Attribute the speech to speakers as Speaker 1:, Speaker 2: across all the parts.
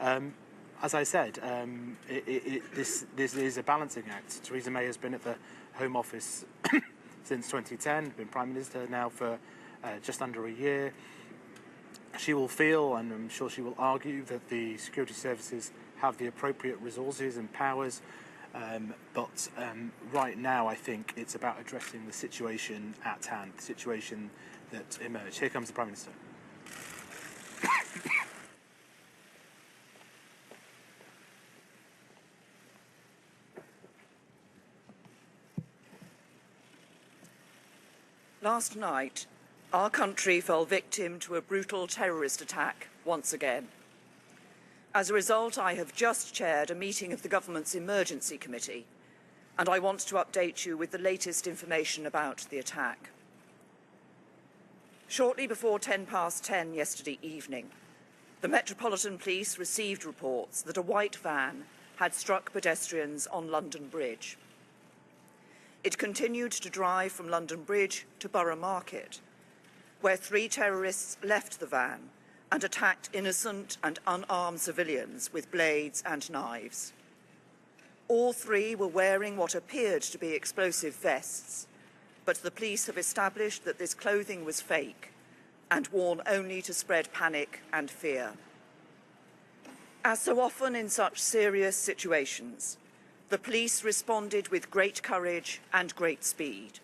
Speaker 1: As I said, this is a balancing act. Theresa May has been at the Home Office since 2010, been Prime Minister now for just under a year. She will feel, and I'm sure she will argue, that the security services have the appropriate resources and powers, but right now I think it's about addressing the situation at hand, the situation that emerged. Here comes the Prime Minister.
Speaker 2: Last night, our country fell victim to a brutal terrorist attack once again. As a result, I have just chaired a meeting of the government's emergency committee, and I want to update you with the latest information about the attack. Shortly before 10:10 yesterday evening, the Metropolitan Police received reports that a white van had struck pedestrians on London Bridge. It continued to drive from London Bridge to Borough Market, where 3 terrorists left the van and attacked innocent and unarmed civilians with blades and knives. All 3 were wearing what appeared to be explosive vests, but the police have established that this clothing was fake and worn only to spread panic and fear. As so often in such serious situations, the police responded with great courage and great speed.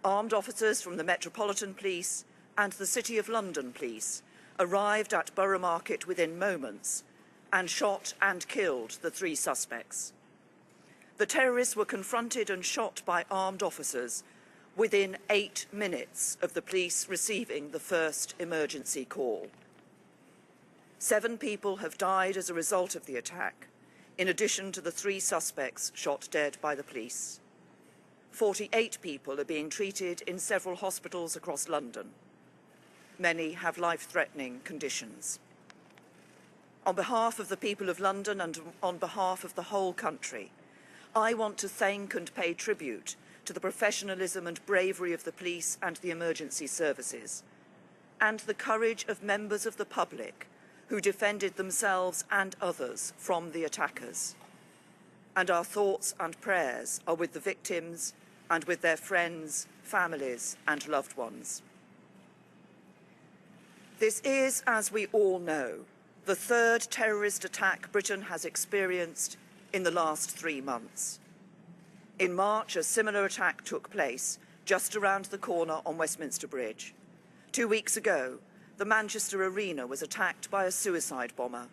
Speaker 2: Armed officers from the Metropolitan Police and the City of London Police arrived at Borough Market within moments and shot and killed the 3 suspects. The terrorists were confronted and shot by armed officers within 8 minutes of the police receiving the first emergency call. 7 people have died as a result of the attack, in addition to the 3 suspects shot dead by the police. 48 people are being treated in several hospitals across London. Many have life-threatening conditions. On behalf of the people of London and on behalf of the whole country, I want to thank and pay tribute to the professionalism and bravery of the police and the emergency services, and the courage of members of the public who defended themselves and others from the attackers. And our thoughts and prayers are with the victims and with their friends, families, and loved ones. This is, as we all know, the 3rd terrorist attack Britain has experienced in the last 3 months. In March, a similar attack took place just around the corner on Westminster Bridge. 2 weeks ago, the Manchester Arena was attacked by a suicide bomber.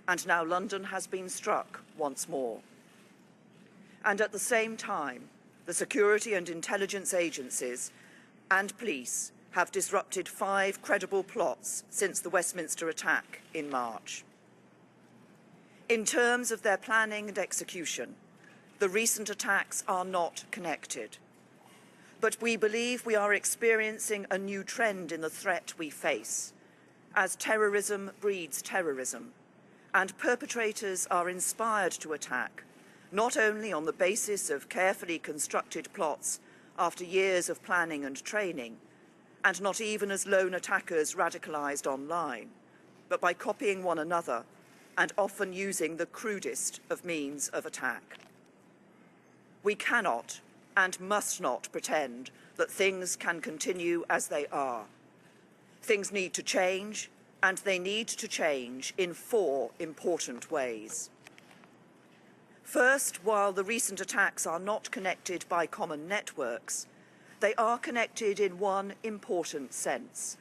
Speaker 2: And now London has been struck once more. And at the same time, the security and intelligence agencies and police have disrupted 5 credible plots since the Westminster attack in March. In terms of their planning and execution, the recent attacks are not connected. But we believe we are experiencing a new trend in the threat we face, as terrorism breeds terrorism, and perpetrators are inspired to attack, not only on the basis of carefully constructed plots after years of planning and training, and not even as lone attackers radicalized online, but by copying one another and often using the crudest of means of attack. We cannot and must not pretend that things can continue as they are. Things need to change, and they need to change in 4 important ways. First, while the recent attacks are not connected by common networks, they are connected in one important sense.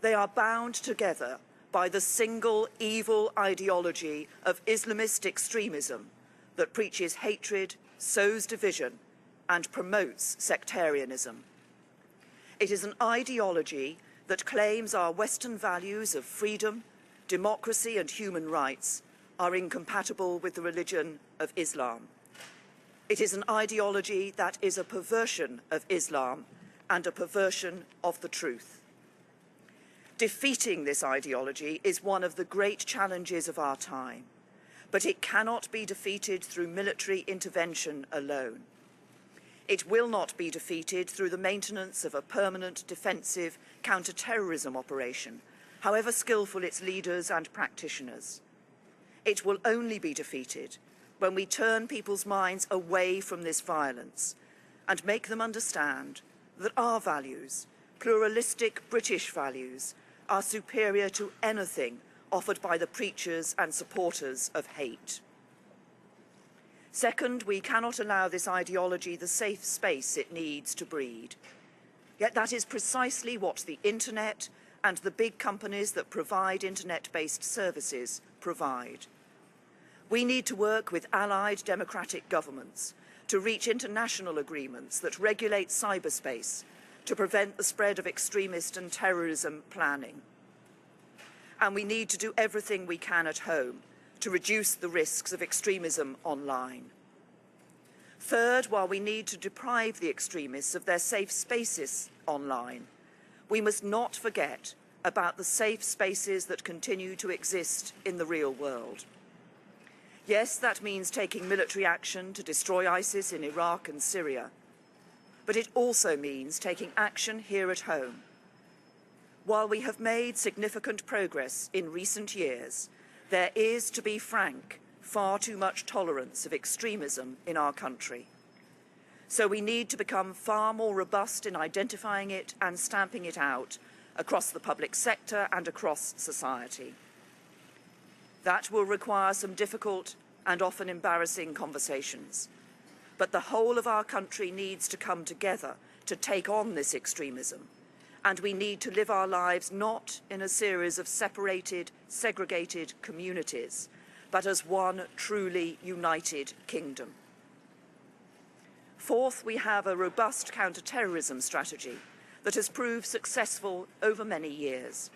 Speaker 2: They are bound together by the single evil ideology of Islamist extremism that preaches hatred, sows division, and promotes sectarianism. It is an ideology that claims our Western values of freedom, democracy, and human rights are incompatible with the religion of Islam. It is an ideology that is a perversion of Islam and a perversion of the truth. Defeating this ideology is one of the great challenges of our time, but it cannot be defeated through military intervention alone. It will not be defeated through the maintenance of a permanent defensive counter-terrorism operation, however skillful its leaders and practitioners. It will only be defeated when we turn people's minds away from this violence and make them understand that our values, pluralistic British values, are superior to anything offered by the preachers and supporters of hate. Second, we cannot allow this ideology the safe space it needs to breed. Yet that is precisely what the internet and the big companies that provide internet-based services provide. We need to work with allied democratic governments to reach international agreements that regulate cyberspace to prevent the spread of extremist and terrorism planning. And we need to do everything we can at home to reduce the risks of extremism online. Third, while we need to deprive the extremists of their safe spaces online, we must not forget about the safe spaces that continue to exist in the real world. Yes, that means taking military action to destroy ISIS in Iraq and Syria, but it also means taking action here at home. While we have made significant progress in recent years, there is, to be frank, far too much tolerance of extremism in our country. So we need to become far more robust in identifying it and stamping it out across the public sector and across society. That will require some difficult and often embarrassing conversations. But the whole of our country needs to come together to take on this extremism. And we need to live our lives not in a series of separated, segregated communities, but as one truly united kingdom. Fourth, we have a robust counter-terrorism strategy that has proved successful over many years.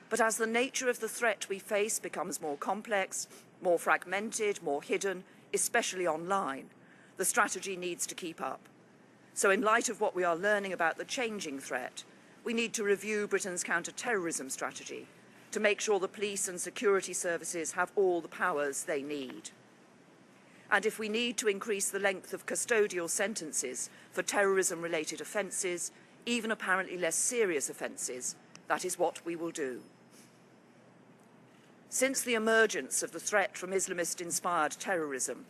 Speaker 2: But as the nature of the threat we face becomes more complex, more fragmented, more hidden, especially online, the strategy needs to keep up. So in light of what we are learning about the changing threat, we need to review Britain's counter-terrorism strategy to make sure the police and security services have all the powers they need. And if we need to increase the length of custodial sentences for terrorism-related offences, even apparently less serious offences, that is what we will do. Since the emergence of the threat from Islamist-inspired terrorism,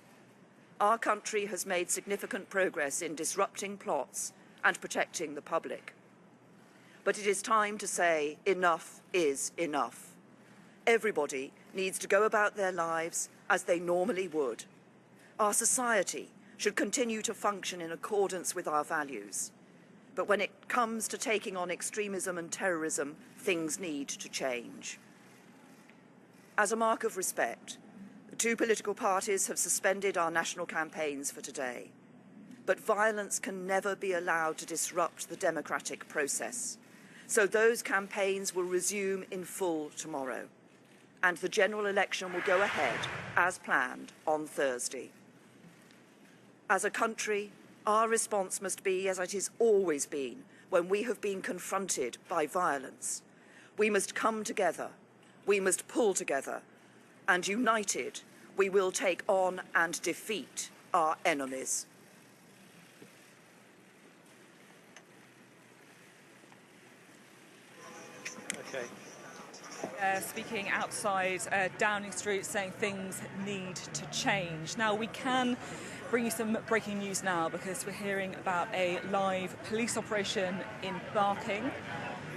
Speaker 2: our country has made significant progress in disrupting plots and protecting the public. But it is time to say enough is enough. Everybody needs to go about their lives as they normally would. Our society should continue to function in accordance with our values. But when it comes to taking on extremism and terrorism, things need to change. As a mark of respect, the two political parties have suspended our national campaigns for today. But violence can never be allowed to disrupt the democratic process. So those campaigns will resume in full tomorrow. And the general election will go ahead, as planned, on Thursday. As a country, our response must be as it has always been when we have been confronted by violence. We must come together, we must pull together, and united, we will take on and defeat our enemies.
Speaker 1: Okay.
Speaker 3: Speaking outside Downing Street, saying things need to change. Now, we can bring you some breaking news now because we're hearing about a live police operation in Barking.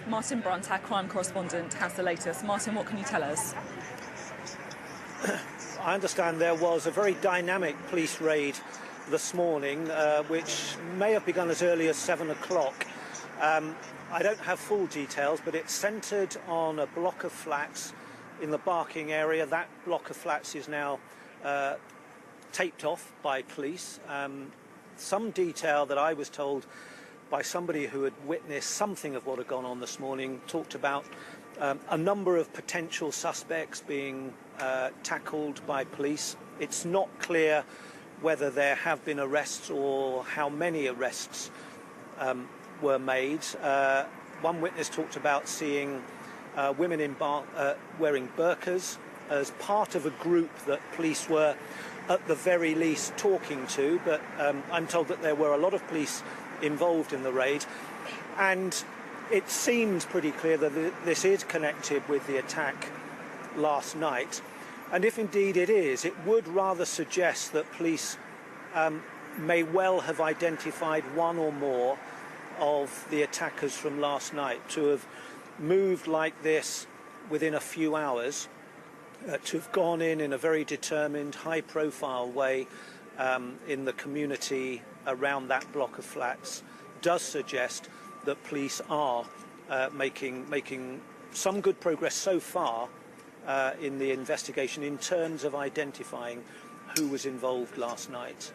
Speaker 3: Martin Brunt, our crime correspondent, has the latest. Martin, what can you tell us?
Speaker 4: I understand there was a very dynamic police raid this morning, which may have begun as early as 7 o'clock. I don't have full details, but it's centred on a block of flats in the Barking area. That block of flats is now taped off by police. Some detail that I was told by somebody who had witnessed something of what had gone on this morning talked about a number of potential suspects being tackled by police. It's not clear whether there have been arrests or how many arrests were made. One witness talked about seeing women wearing burqas as part of a group that police were at the very least talking to, but I'm told that there were a lot of police involved in the raid, and it seems pretty clear that this is connected with the attack last night. And if indeed it is, it would rather suggest that police may well have identified one or more of the attackers from last night, to have moved like this within a few hours, to have gone in a very determined, high-profile way in the community around that block of flats, does suggest that police are making some good progress so far in the investigation in terms of identifying who was involved last night.